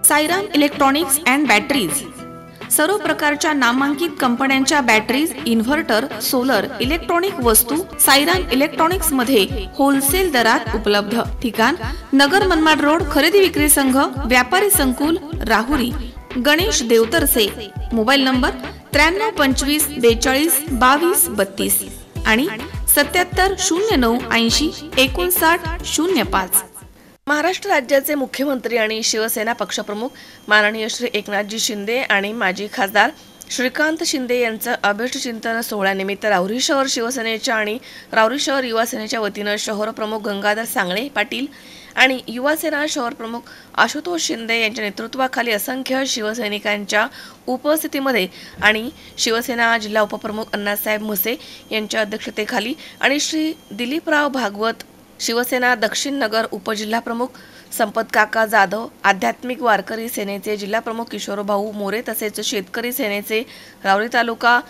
Sairam electronics and batteries सर्व प्रकारच्या नामांकित कंपन्यांच्या बॅटरीज, इन्व्हर्टर, सोलर, इलेक्ट्रॉनिक वस्तू साईराम इलेक्ट्रॉनिक्स मध्ये होलसेल दरात उपलब्ध। ठिकाण नगर मनमाड रोड, खरेदी विक्री संघ, व्यापारी संकुल, राहुरी। गणेश देवतरसे। मोबाईल नंबर 93 25 42 22 32 आणि 77 09 80 59 05। महाराष्ट्र राज्याचे मुख्यमंत्री आणि शिवसेना पक्षप्रमुख माननीय श्री एकनाथजी शिंदे आणि माजी खासदार श्रीकांत शिंदे यांचा अभिष्ट चिंतन सोहळ्यानिमित्त राहुरी शहर शिवसेनेच्या आणि राहुरी शहर युवा सेनेच्या वतीनं शहर प्रमुख गंगाधर सांगळे पाटील आणि युवा सेना शहर प्रमुख आशुतोष शिंदे यांच्या नेतृत्वाखाली असंख्य शिवसैनिकांच्या उपस्थितीमध्ये आणि शिवसेना जिल्हा उपप्रमुख अण्णासाहेब म्हसे यांच्या अध्यक्षतेखाली आणि श्री दिलीपराव भागवत शिवसेना दक्षिण नगर उपजिल्हा प्रमुख संपत काका जाधव, आध्यात्मिक वारकरी सेनेचे जिल्हा प्रमुख किशोरभाऊ मोरे तसेच शेतकरी सेनेचे राहुरी तालुका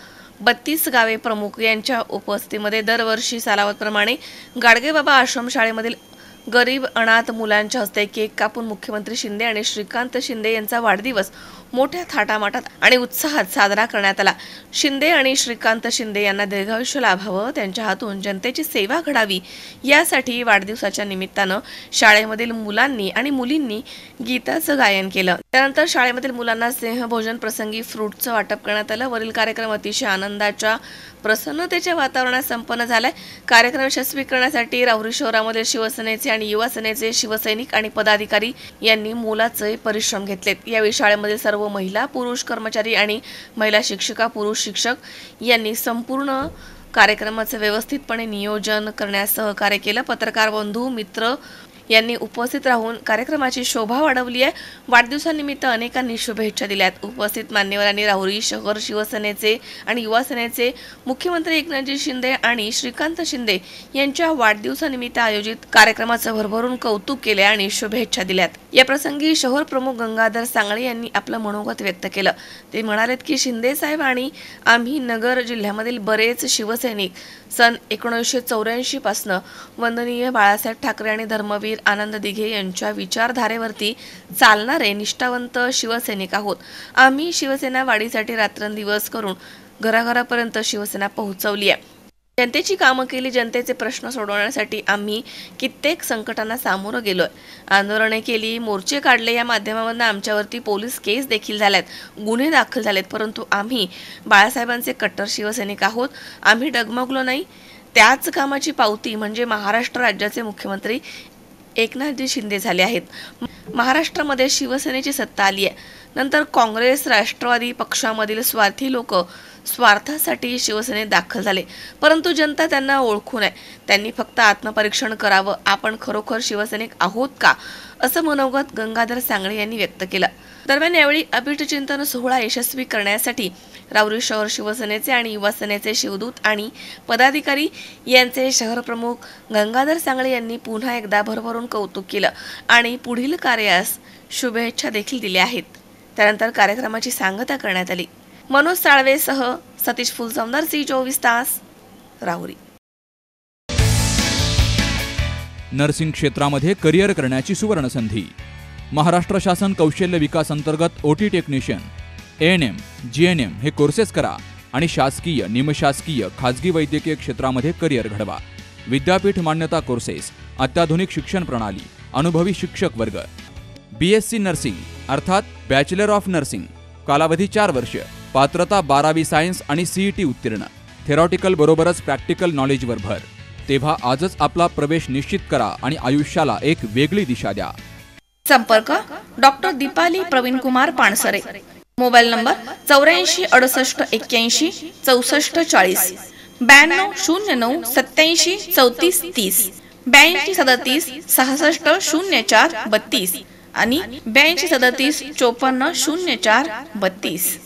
32 गावे प्रमुख यांच्या उपस्थितीमध्ये दरवर्षी सालावतप्रमाणे गाडगेबाबा आश्रमशाळेमधील गरीब अनाथ मुलांच्या हस्ते केक कापून मुख्यमंत्री शिंदे आणि श्रीकांत शिंदे यांचा वाढदिवस मोठ्या थाटामाटात आणि उत्साहात साजरा करण्यात आला। शिंदे आणि श्रीकांत शिंदे यांना दीर्घायुष्य लाभावं, त्यांच्या हातून जनतेची सेवा घडावी यासाठी वाढदिवसाच्या निमित्तानं शाळेमधील मुलांनी आणि मुलींनी गीताचं गायन केलं। त्यानंतर शाळेमधील मुलांना स्नेहभोजन प्रसंगी फ्रूटचं वाटप करण्यात आलं। वरील कार्यक्रम अतिशय आनंदाच्या प्रसन्नतेच्या वातावरणात संपन्न झालाय। कार्यक्रम यशस्वी करण्यासाठी राहुरी शहरामध्ये शिवसेनेचे आणि युवा सेनेचे शिवसैनिक आणि पदाधिकारी यांनी मोलाचे परिश्रम घेतलेत। यावेळी शाळेमध्ये सर्व महिला पुरुष कर्मचारी आणि महिला शिक्षिका पुरुष शिक्षक यांनी संपूर्ण कार्यक्रमाचे व्यवस्थितपणे नियोजन करण्यास सहकार्य केलं। पत्रकार बंधू मित्र यांनी उपस्थित राहून कार्यक्रमाची शोभा वाढवली आहे। वाढदिवसानिमित्त अनेकांनी शुभेच्छा दिल्यात। उपस्थित मान्यवरांनी राहुरी शहर शिवसेनेचे आणि युवा सेनेचे मुख्यमंत्री एकनाथजी शिंदे आणि श्रीकांत शिंदे यांच्या वाढदिवसानिमित्त आयोजित कार्यक्रमाचं भरभरून कौतुक केले आणि शुभेच्छा दिल्यात। या प्रसंगी शहर प्रमुख गंगाधर सांगळे यांनी आपलं मनोगत व्यक्त केलं। ते म्हणालेत की शिंदे साहेब आणि आम्ही नगर जिल्ह्यामधील बरेच शिवसैनिक सन 1984 पासून वंदनीय बाळासाहेब ठाकरे आणि धर्मवीर आनंद दिघे यांच्या विचारधारेवरती चालणारे निष्ठावंत शिवसैनिक आहोत। आम्ही शिवसेना वाढीसाठी रात्रंदिवस करून घराघरापर्यंत शिवसेना पोहोचवली आहे। जनतेची कामं केली, जनतेचे प्रश्न सोडवण्यासाठी आम्ही कित्येक संकटांना सामोरं गेलोय, आंदोलने केली, मोर्चे काढले। या माध्यमामधून आमच्यावरती पोलीस केस देखील झाल्यात, गुन्हे दाखल झालेत, परंतु आम्ही बाळासाहेबांचे कट्टर शिवसैनिक आहोत। आम्ही डगमगलो नाही। त्याच कामाची पावती म्हणजे महाराष्ट्र राज्याचे मुख्यमंत्री एकनाथजी शिंदे झाले आहेत। महाराष्ट्रामध्ये शिवसेनेची सत्ता आली आहे। नंतर काँग्रेस राष्ट्रवादी पक्षामधील स्वार्थी लोक स्वार्थासाठी शिवसेनेत दाखल झाले, परंतु जनता त्यांना ओळखू नये। त्यांनी फक्त आत्मपरीक्षण करावं, आपण खरोखर शिवसैनिक आहोत का, असं मनोगत गंगाधर सांगळे यांनी व्यक्त केलं। दरम्यान यावेळी अभिष्ट चिंतन सोहळा यशस्वी करण्यासाठी राहुरी शहर शिवसेनेचे आणि युवा सेनेचे शिवदूत आणि पदाधिकारी यांचे शहर प्रमुख गंगाधर सांगळे यांनी पुन्हा एकदा भरभरून कौतुक केलं आणि पुढील कार्यास शुभेच्छा देखील दिल्या आहेत। त्यानंतर कार्यक्रमाची सांगता करण्यात आली। मनोज साळवेसह सतीश फुलसौंदर, C24 तास, राहुरी। नर्सिंग क्षेत्रामध्ये करिअर करण्याची सुवर्ण संधी। महाराष्ट्र शासन कौशल्य विकास अंतर्गत OT टेक्निशियन, ANM, GNM हे कोर्सेस करा आणि शासकीय, निमशासकीय, खाजगी वैद्यकीय क्षेत्रामध्ये करिअर घडवा। विद्यापीठ मान्यता कोर्सेस, अत्याधुनिक शिक्षण प्रणाली, अनुभवी शिक्षक वर्ग। BSc नर्सिंग अर्थात बॅचलर ऑफ नर्सिंग, कालावधी 4 वर्ष, पात्रता 12वी सायन्स आणि CET उत्तीर्ण, थेरॉटिकल बरोबरच प्रॅक्टिकल नॉलेजवर भर। तेव्हा आजच आपला प्रवेश निश्चित करा आणि आयुष्याला एक वेगळी दिशा द्या। संपर्क doctor Deepali Praveen Kumar Pansare. Mobile number 84 68 81 64 40 92 09 87 34 30 82 37 66 04 32 आणि 82 37 54 04 32।